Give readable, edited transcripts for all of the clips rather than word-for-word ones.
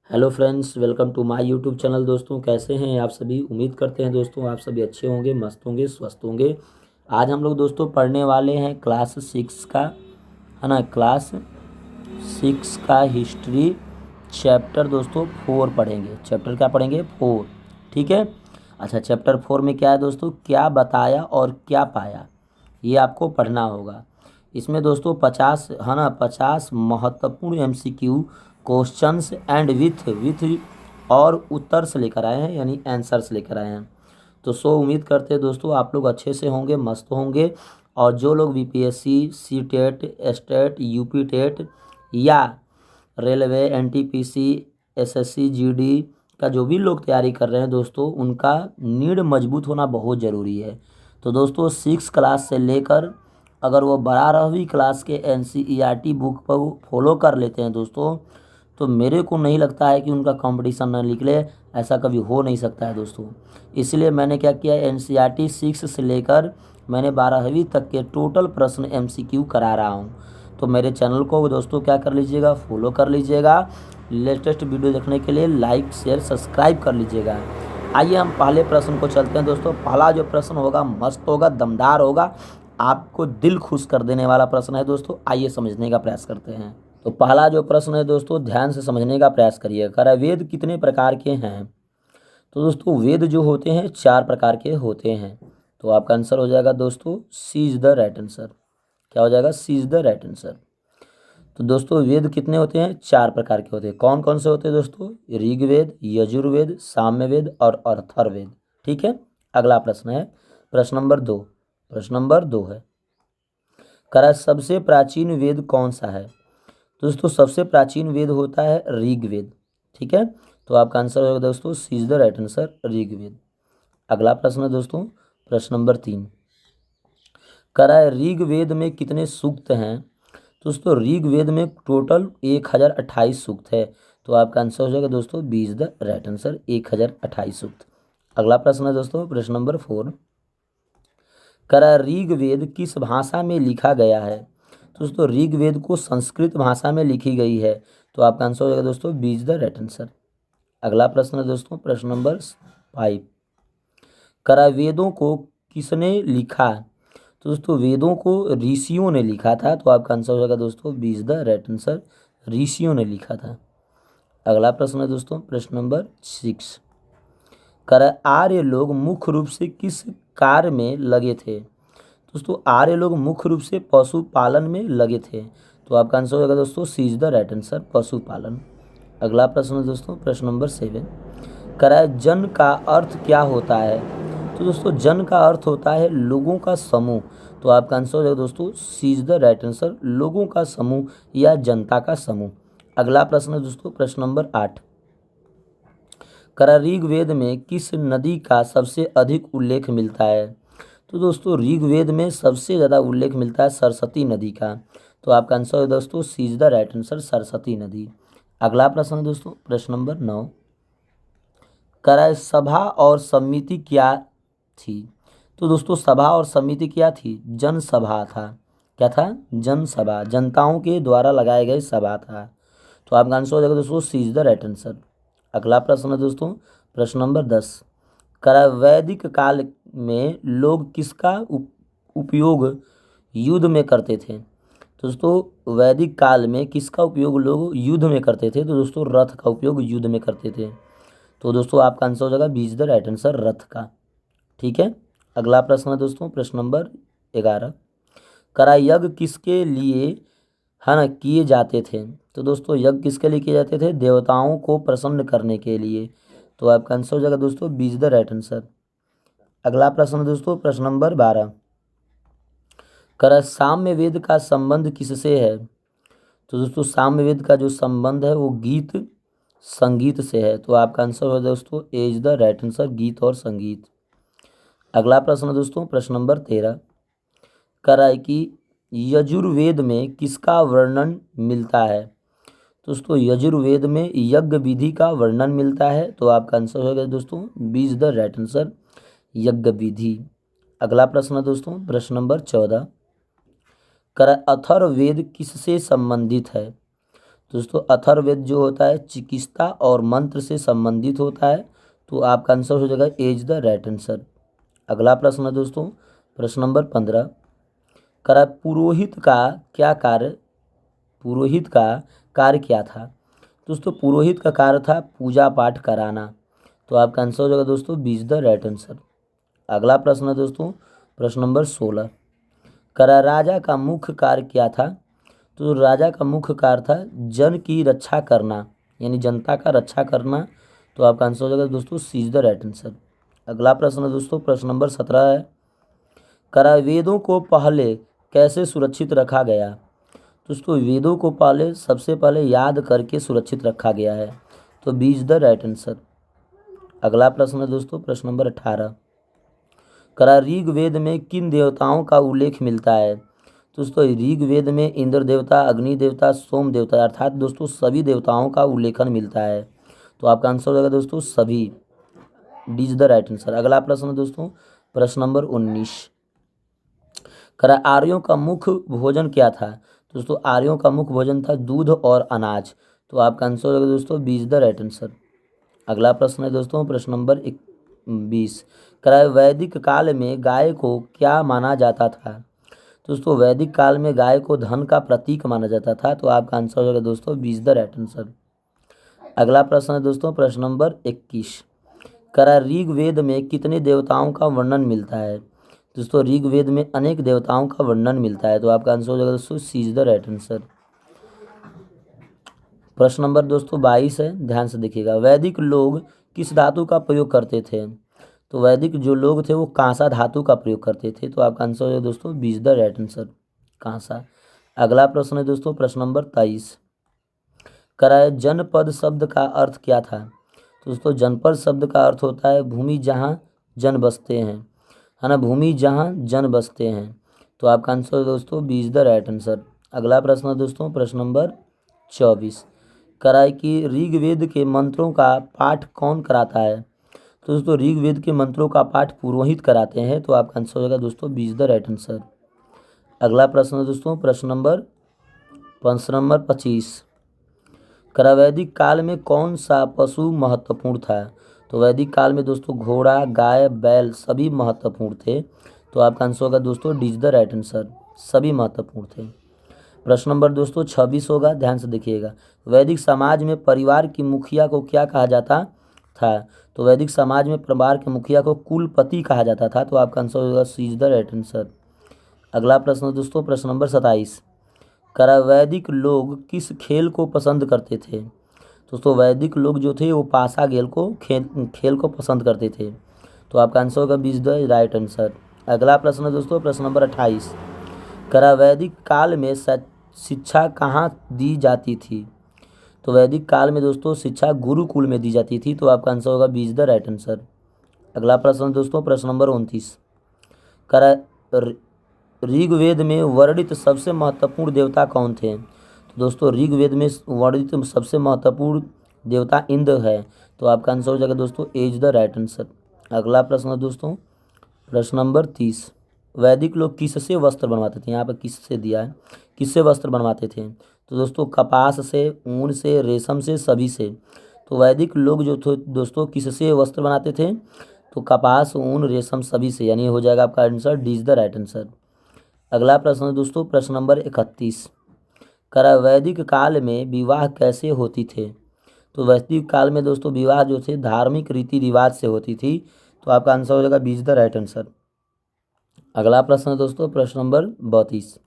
Hello friends, welcome to my YouTube channel. दोस्तों, कैसे हैं आप सभी? उम्मीद करते हैं दोस्तों आप सभी अच्छे होंगे, मस्त होंगे, स्वस्थ होंगे। आज हम लोग दोस्तों पढ़ने वाले हैं क्लास 6 का, है ना, क्लास 6 का हिस्ट्री चैप्टर दोस्तों 4 पढ़ेंगे। चैप्टर क्या पढ़ेंगे? 4। ठीक है। अच्छा, चैप्टर 4 में क्या है दोस्तों? क्या बताया और क्या पाया, ये आपको पढ़ना होगा। इसमें दोस्तों 50, है ना, 50 महत्वपूर्ण एमसीक्यू क्वेश्चंस एंड विथ और उत्तर से लेकर आए हैं, यानी आंसर्स लेकर आए हैं। तो उम्मीद करते हैं दोस्तों आप लोग अच्छे से होंगे, मस्त होंगे। और जो लोग BPSC, C TET, state, UP TET या रेलवे, एनटीपीसी, एसएससी, जीडी का जो भी लोग तैयारी कर रहे हैं दोस्तों, उनका नीड मजबूत होना बहुत ज़रूरी है। तो दोस्तों 6 क्लास से लेकर अगर वो 12वीं क्लास के एनसीईआरटी बुक पर फॉलो कर लेते हैं दोस्तों, तो मेरे को नहीं लगता है कि उनका कंपटीशन ना निकले। ऐसा कभी हो नहीं सकता है दोस्तों। इसलिए मैंने क्या किया, एनसीईआरटी 6 से लेकर मैंने 12वीं तक के टोटल प्रश्न एमसीक्यू करा रहा हूँ। तो मेरे चैनल को दोस्तों क्या कर लीजिएगा, फॉलो कर लीजिएगा। लेटेस्ट वीडियो देखने के लिए लाइक, शेयर, सब्सक्राइब कर लीजिएगा। आइए हम पहले प्रश्न को चलते हैं दोस्तों। पहला जो प्रश्न होगा मस्त होगा, दमदार होगा, आपको दिल खुश कर देने वाला प्रश्न है दोस्तों। आइए समझने का प्रयास करते हैं। तो पहला जो प्रश्न है दोस्तों, ध्यान से समझने का प्रयास करिए। कह रहा है वेद कितने प्रकार के हैं? तो दोस्तों वेद जो होते हैं 4 प्रकार के होते हैं। तो आपका आंसर हो जाएगा दोस्तों C is the right answer. क्या हो जाएगा? सी इज द राइट आंसर। तो दोस्तों वेद कितने होते हैं? 4 प्रकार के होते हैं। कौन कौन से होते हैं दोस्तों? ऋग्वेद, यजुर्वेद, सामवेद और अथर्ववेद। ठीक है। अगला प्रश्न है प्रश्न नंबर 2। प्रश्न नंबर 2 है, कह रहा है सबसे प्राचीन वेद कौन सा है? दोस्तों सबसे प्राचीन वेद होता है ऋग्वेद। ठीक है। तो आपका आंसर होगा दोस्तों C is the right answer, Rigveda. अगला प्रश्न है दोस्तों प्रश्न नंबर 3। कह रहा है ऋग्वेद में कितने सूक्त हैं? दोस्तों ऋग्वेद में टोटल 1028 सूक्त है। तो आपका आंसर हो जाएगा दोस्तों B is the right answer, 1028 सूक्त। अगला प्रश्न है दोस्तों प्रश्न नंबर 4। कह रहा है ऋग्वेद किस भाषा में लिखा गया है? दोस्तों ऋग्वेद को संस्कृत भाषा में लिखी गई है। तो आपका आंसर हो जाएगा दोस्तों B is the right answer. अगला प्रश्न है दोस्तों प्रश्न नंबर 5। कह रहा है वेदों को किसने लिखा? तो दोस्तों वेदों को ऋषियों ने लिखा था। तो आपका आंसर हो जाएगा दोस्तों B is the right answer, ऋषियों ने लिखा था। अगला प्रश्न है दोस्तों प्रश्न नंबर 6। कह रहा है आर्य लोग मुख्य रूप से किस कार्य में लगे थे? दोस्तों आर्य लोग मुख्य रूप से पशुपालन में लगे थे। तो आपका आंसर हो जाएगा दोस्तों C is the right answer, पशुपालन। अगला प्रश्न है दोस्तों प्रश्न नंबर 7। कह रहा है जन का अर्थ क्या होता है? तो दोस्तों जन का अर्थ होता है लोगों का समूह। तो आपका आंसर हो जाएगा दोस्तों C is the right answer, लोगों का समूह या जनता का समूह। अगला प्रश्न है दोस्तों प्रश्न नंबर 8। कह रहा है ऋग्वेद में किस नदी का सबसे अधिक उल्लेख मिलता है? तो दोस्तों ऋग्वेद में सबसे ज़्यादा उल्लेख मिलता है सरस्वती नदी का। तो आपका आंसर है दोस्तों C is the right answer, Saraswati नदी। अगला प्रश्न है दोस्तों प्रश्न नंबर 9। कह रहा है सभा और समिति क्या थी? तो दोस्तों सभा और समिति क्या थी? जनसभा था। क्या था? जनसभा, जनताओं के द्वारा लगाए गए सभा था। तो आपका आंसर हो जाएगा दोस्तों C is the right answer. अगला प्रश्न है दोस्तों प्रश्न नंबर 10। कह रहा है वैदिक काल में लोग किसका उपयोग युद्ध में करते थे? तो दोस्तों वैदिक काल में किसका उपयोग लोग युद्ध में करते थे? तो दोस्तों रथ का उपयोग युद्ध में करते थे। तो दोस्तों आपका आंसर हो जाएगा B is the right answer, रथ का। ठीक है। अगला प्रश्न है दोस्तों प्रश्न नंबर 11। कह रहा है यज्ञ किसके लिए, है ना, किए जाते थे? तो दोस्तों यज्ञ किसके लिए किए जाते थे? देवताओं को प्रसन्न करने के लिए। तो आपका आंसर हो जाएगा दोस्तों B is the right answer. अगला प्रश्न है दोस्तों प्रश्न नंबर 12। कह रहा है साम्यवेद का संबंध किससे है? तो दोस्तों साम्यवेद का जो संबंध है वो गीत संगीत से है। तो आपका आंसर हो दोस्तों ए इज द राइट आंसर, गीत और संगीत। अगला प्रश्न है दोस्तों प्रश्न नंबर 13। कह रहा है कि यजुर्वेद में किसका वर्णन मिलता है? दोस्तों यजुर्वेद में यज्ञ विधि का वर्णन मिलता है। तो आपका आंसर होगा दोस्तों B is the right answer, यज्ञ विधि। अगला प्रश्न है दोस्तों प्रश्न नंबर 14। कह रहा है अथर्ववेद किससे संबंधित है? दोस्तों अथर्ववेद जो होता है चिकित्सा और मंत्र से संबंधित होता है, तो आपका आंसर हो जाएगा एज द राइट आंसर। अगला प्रश्न है दोस्तों, प्रश्न नंबर 15, करा पुरोहित का क्या कार्य, पुरोहित का कार्य क्या था। दोस्तों पुरोहित का कार्य था पूजा पाठ कराना, तो आपका आंसर हो जाएगा दोस्तों B is the right answer. अगला प्रश्न है दोस्तों, प्रश्न नंबर 16, करा राजा का मुख्य कार्य क्या था। तो राजा का मुख्य कार्य था जन की रक्षा करना, यानी जनता का रक्षा करना, तो आपका आंसर हो जाएगा दोस्तों C is the right answer. अगला प्रश्न है दोस्तों, प्रश्न नंबर 17 है, करा वेदों को पहले कैसे सुरक्षित रखा गया। दोस्तों वेदों को पहले सबसे पहले याद करके सुरक्षित रखा गया है, तो B is the right answer. अगला प्रश्न है दोस्तों, प्रश्न नंबर 18, करा ऋग्वेद में किन देवताओं का उल्लेख मिलता है। दोस्तों ऋग्वेद में इंद्र देवता, अग्नि देवता, सोम देवता, अर्थात दोस्तों सभी देवताओं का उल्लेखन मिलता है, तो आपका आंसर हो जाएगा दोस्तों सभी, D is the right answer. अगला प्रश्न है दोस्तों, प्रश्न नंबर 19, करा आर्यों का मुख्य भोजन क्या था। दोस्तों आर्यों का मुख्य भोजन था दूध और अनाज, तो आपका आंसर हो जाएगा दोस्तों B is the right answer. अगला प्रश्न है दोस्तों, प्रश्न नंबर 20, करा वैदिक काल में गाय को क्या माना जाता था। दोस्तों वैदिक काल में गाय को धन का प्रतीक माना जाता था, तो आपका आंसर हो जाएगा दोस्तों B is the right answer. अगला प्रश्न है दोस्तों, प्रश्न नंबर 21, करा ऋग्वेद में कितने देवताओं का वर्णन मिलता है। दोस्तों ऋग्वेद में अनेक देवताओं का वर्णन मिलता है, तो आपका आंसर हो जाएगा दोस्तों C is the right answer. प्रश्न नंबर दोस्तों 22 है, ध्यान से देखिएगा, वैदिक लोग किस धातु का प्रयोग करते थे। तो वैदिक जो लोग थे वो कांसा धातु का प्रयोग करते थे, तो आपका आंसर हो जाएगा दोस्तों B is the right answer, कांसा। अगला प्रश्न है दोस्तों, प्रश्न नंबर 23, कराए जनपद शब्द का अर्थ क्या था। दोस्तों जनपद शब्द का अर्थ होता है भूमि जहाँ जन बसते हैं, है ना, भूमि जहाँ जन बसते हैं, तो आपका आंसर है दोस्तों B is the right answer. अगला प्रश्न है दोस्तों, प्रश्न नंबर 24, कराए कि ऋग्वेद के मंत्रों का पाठ कौन कराता है। तो दोस्तों ऋग्वेद के मंत्रों का पाठ पुरोहित कराते हैं, तो आपका आंसर हो जाएगा दोस्तों B is the right answer. अगला प्रश्न है दोस्तों, प्रश्न नंबर 25, करा वैदिक काल में कौन सा पशु महत्वपूर्ण था। तो वैदिक काल में दोस्तों घोड़ा, गाय, बैल सभी महत्वपूर्ण थे, तो आपका आंसर होगा दोस्तों D is the right answer, सभी महत्वपूर्ण थे। प्रश्न नंबर दोस्तों 26 होगा, ध्यान से देखिएगा, वैदिक समाज में परिवार की मुखिया को क्या कहा जाता था। तो वैदिक समाज में परिवार के मुखिया को कुलपति कहा जाता था, तो आपका आंसर होगा सी इज द राइट आंसर। अगला प्रश्न दोस्तों, प्रश्न नंबर 27, करा वैदिक लोग किस खेल को पसंद करते थे। दोस्तों वैदिक लोग जो थे वो पासा खेल को खेल को पसंद करते थे, तो आपका आंसर होगा B is the right answer. अगला प्रश्न है दोस्तों, प्रश्न नंबर 28, करा वैदिक काल में शिक्षा कहाँ दी जाती थी। तो वैदिक काल में दोस्तों शिक्षा गुरुकुल में दी जाती थी, तो आपका आंसर होगा B is the right answer. अगला प्रश्न दोस्तों, प्रश्न नंबर 29, करा ऋग्वेद में वर्णित सबसे महत्वपूर्ण देवता कौन थे। तो दोस्तों ऋग्वेद में वर्णित सबसे महत्वपूर्ण देवता इंद्र है, तो आपका आंसर हो जाएगा दोस्तों एज द राइट आंसर। अगला प्रश्न दोस्तों, प्रश्न नंबर 30, वैदिक लोग किससे वस्त्र बनवाते थे। यहाँ पर किससे दिया है, किससे वस्त्र बनवाते थे। तो दोस्तों कपास से, ऊन से, रेशम से, सभी से। तो वैदिक लोग जो थे दोस्तों किससे वस्त्र बनाते थे, तो कपास, ऊन, रेशम सभी से, यानी हो जाएगा आपका answer D is the right answer. अगला प्रश्न दोस्तों, प्रश्न नंबर 31, करा वैदिक काल में विवाह कैसे होती थे। तो वैदिक काल में दोस्तों विवाह जो थे धार्मिक रीति रिवाज से होती थी, तो आपका आंसर हो जाएगा B is the right answer. अगला प्रश्न दोस्तों, प्रश्न नंबर 32,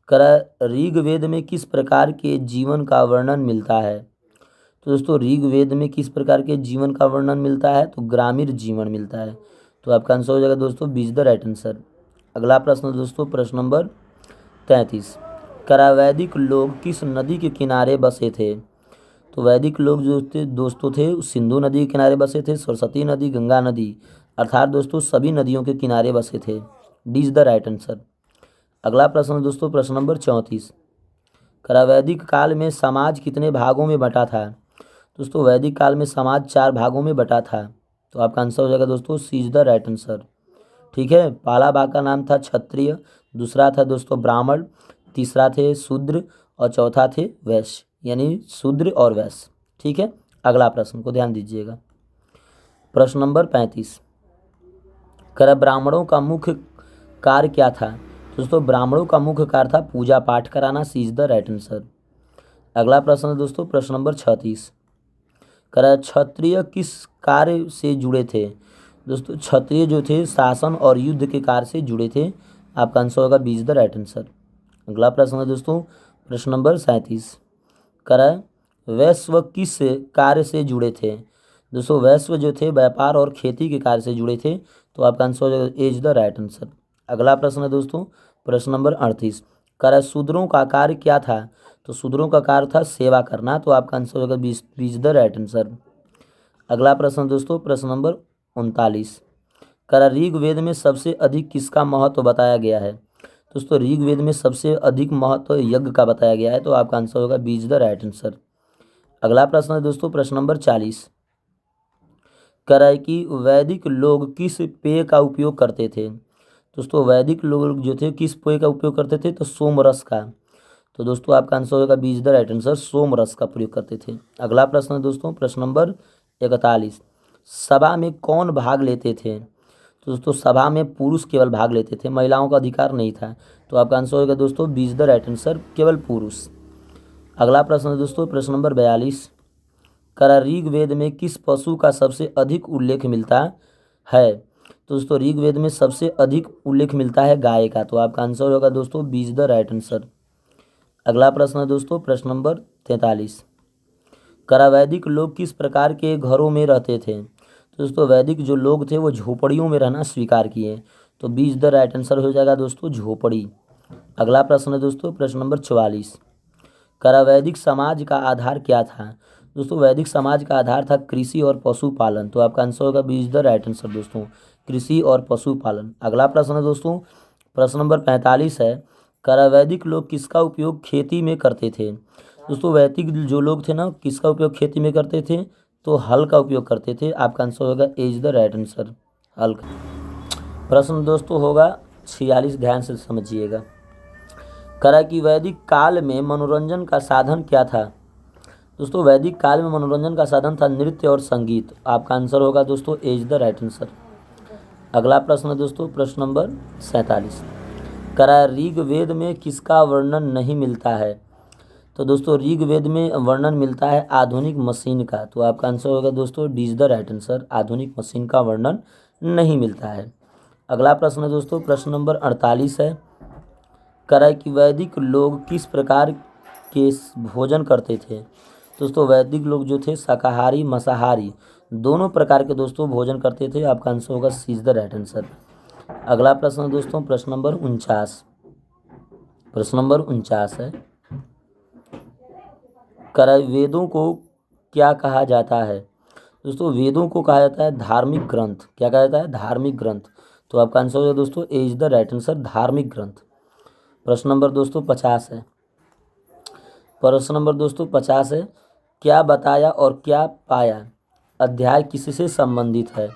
करा ऋग्वेद में किस प्रकार के जीवन का वर्णन मिलता है। तो दोस्तों ऋग्वेद में किस प्रकार के जीवन का वर्णन मिलता है, तो ग्रामीण जीवन मिलता है, तो आपका आंसर हो जाएगा दोस्तों B is the right answer. अगला प्रश्न दोस्तों, प्रश्न नंबर 33, करा वैदिक लोग किस नदी के किनारे बसे थे। तो वैदिक लोग जो थे दोस्तों थे सिंधु नदी के किनारे बसे थे, सरस्वती नदी, गंगा नदी, अर्थात दोस्तों सभी नदियों के किनारे बसे थे, D is the right answer. अगला प्रश्न दोस्तों, प्रश्न नंबर 34, करा वैदिक काल में समाज कितने भागों में बटा था। दोस्तों वैदिक काल में समाज 4 भागों में बटा था, तो आपका आंसर हो जाएगा दोस्तों C is the right answer. ठीक है, पहला भाग का नाम था क्षत्रिय, दूसरा था दोस्तों ब्राह्मण, तीसरा थे शूद्र और चौथा थे वैश्य, यानी शूद्र और वैश्य। ठीक है, अगला प्रश्न को ध्यान दीजिएगा। प्रश्न नंबर 35, कर ब्राह्मणों का मुख्य कार्य क्या था? दोस्तों ब्राह्मणों का मुख्य कार्य था पूजा पाठ कराना। सी इज द राइट आंसर। अगला प्रश्न है दोस्तों प्रश्न नंबर 36, कर क्षत्रिय किस कार्य से जुड़े थे? दोस्तों क्षत्रिय जो थे शासन और युद्ध के कार्य से जुड़े थे। आपका आंसर होगा B is the right answer. अगला प्रश्न है दोस्तों प्रश्न नंबर 37, कर वैश्व किस कार्य से जुड़े थे? दोस्तों वैश्व जो थे व्यापार और खेती के कार्य से जुड़े थे। तो आपका आंसर हो जाएगा ए इज द राइट आंसर। अगला प्रश्न है दोस्तों प्रश्न नंबर 38, कर शूद्रों का कार्य क्या था? तो शूद्रों का कार्य था सेवा करना। तो आपका आंसर होगा B is the right answer. अगला प्रश्न दोस्तों प्रश्न नंबर 39, कर ऋग्वेद में सबसे अधिक किसका महत्व बताया गया है? दोस्तों ऋग्वेद में सबसे अधिक महत्व यज्ञ का बताया गया है। तो आपका आंसर होगा B is the right answer. अगला प्रश्न है दोस्तों प्रश्न नंबर 40, कर है कि वैदिक लोग किस पेय का उपयोग करते थे? दोस्तों वैदिक लोग जो थे किस पेय का उपयोग करते थे? तो सोम रस का। तो दोस्तों आपका आंसर होगा B is the right answer, सोम रस का प्रयोग करते थे। अगला प्रश्न है दोस्तों प्रश्न नंबर 41, सभा में कौन भाग लेते थे? तो दोस्तों सभा में पुरुष केवल भाग लेते थे, महिलाओं का अधिकार नहीं था। तो आपका आंसर होगा दोस्तों B is the right answer, केवल पुरुष। अगला प्रश्न है दोस्तों प्रश्न नंबर 42, कर ऋग्वेद में किस पशु का सबसे अधिक उल्लेख मिलता है? तो दोस्तों ऋग्वेद में सबसे अधिक उल्लेख मिलता है गाय का। तो आपका आंसर होगा दोस्तों B is the right answer. अगला प्रश्न है दोस्तों प्रश्न नंबर 43, कर वैदिक लोग किस प्रकार के घरों में रहते थे? तो दोस्तों वैदिक जो लोग थे वो झोपड़ियों में रहना स्वीकार किए। तो B is the right answer हो जाएगा दोस्तों झोपड़ी। अगला प्रश्न है दोस्तों प्रश्न नंबर 44, कर वैदिक समाज का आधार क्या था? दोस्तों वैदिक समाज का आधार था कृषि और पशुपालन। तो आपका आंसर होगा B is the right answer दोस्तों, कृषि और पशुपालन। अगला प्रश्न है दोस्तों प्रश्न नंबर 45 है, कर वैदिक लोग किसका उपयोग खेती में करते थे? दोस्तों वैदिक जो लोग थे ना किसका उपयोग खेती में करते थे? तो हल का उपयोग करते थे। आपका आंसर होगा ए इज द राइट आंसर, हल का। प्रश्न दोस्तों होगा 46, ध्यान से समझिएगा। करा कि वैदिक काल में मनोरंजन का साधन क्या था? दोस्तों वैदिक काल में मनोरंजन का साधन था नृत्य और संगीत। आपका आंसर होगा दोस्तों ए इज द राइट आंसर। अगला प्रश्न है दोस्तों प्रश्न नंबर 47, करा ऋग्वेद में किसका वर्णन नहीं मिलता है? तो दोस्तों ऋग्वेद में वर्णन मिलता है आधुनिक मशीन का। तो आपका आंसर होगा दोस्तों D is the right answer, आधुनिक मशीन का वर्णन नहीं मिलता है। अगला प्रश्न है दोस्तों प्रश्न नंबर 48 है, करा कि वैदिक लोग किस प्रकार के भोजन करते थे? दोस्तों वैदिक लोग जो थे शाकाहारी मांसाहारी दोनों प्रकार के दोस्तों भोजन करते थे। आपका आंसर होगा सी इज द राइट आंसर। अगला प्रश्न है दोस्तों प्रश्न नंबर 49, प्रश्न नंबर 49 है, कर वेदों को क्या कहा जाता है? दोस्तों वेदों को कहा जाता है धार्मिक ग्रंथ। क्या कहा जाता है? धार्मिक ग्रंथ। तो आपका आंसर होगा दोस्तों ए इज द राइट आंसर, धार्मिक ग्रंथ। प्रश्न नंबर दोस्तों 50 है, प्रश्न नंबर दोस्तों 50 है, क्या बताया और क्या पाया अध्याय किससे संबंधित है?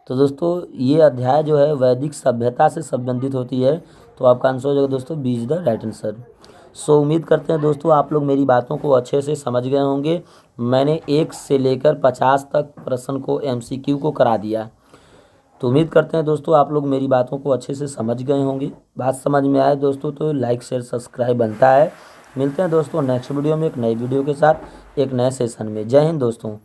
तो दोस्तों ये अध्याय जो है वैदिक सभ्यता से संबंधित होती है। तो आपका आंसर हो जाएगा दोस्तों B is the right answer. So उम्मीद करते हैं दोस्तों आप लोग मेरी बातों को अच्छे से समझ गए होंगे। मैंने 1 से लेकर 50 तक प्रश्न को एमसीक्यू को करा दिया। तो उम्मीद करते हैं दोस्तों आप लोग मेरी बातों को अच्छे से समझ गए होंगे। बात समझ में आए दोस्तों तो लाइक शेयर सब्सक्राइब बनता है। मिलते हैं दोस्तों नेक्स्ट वीडियो में एक नई वीडियो के साथ एक नए सेशन में। जय हिंद दोस्तों।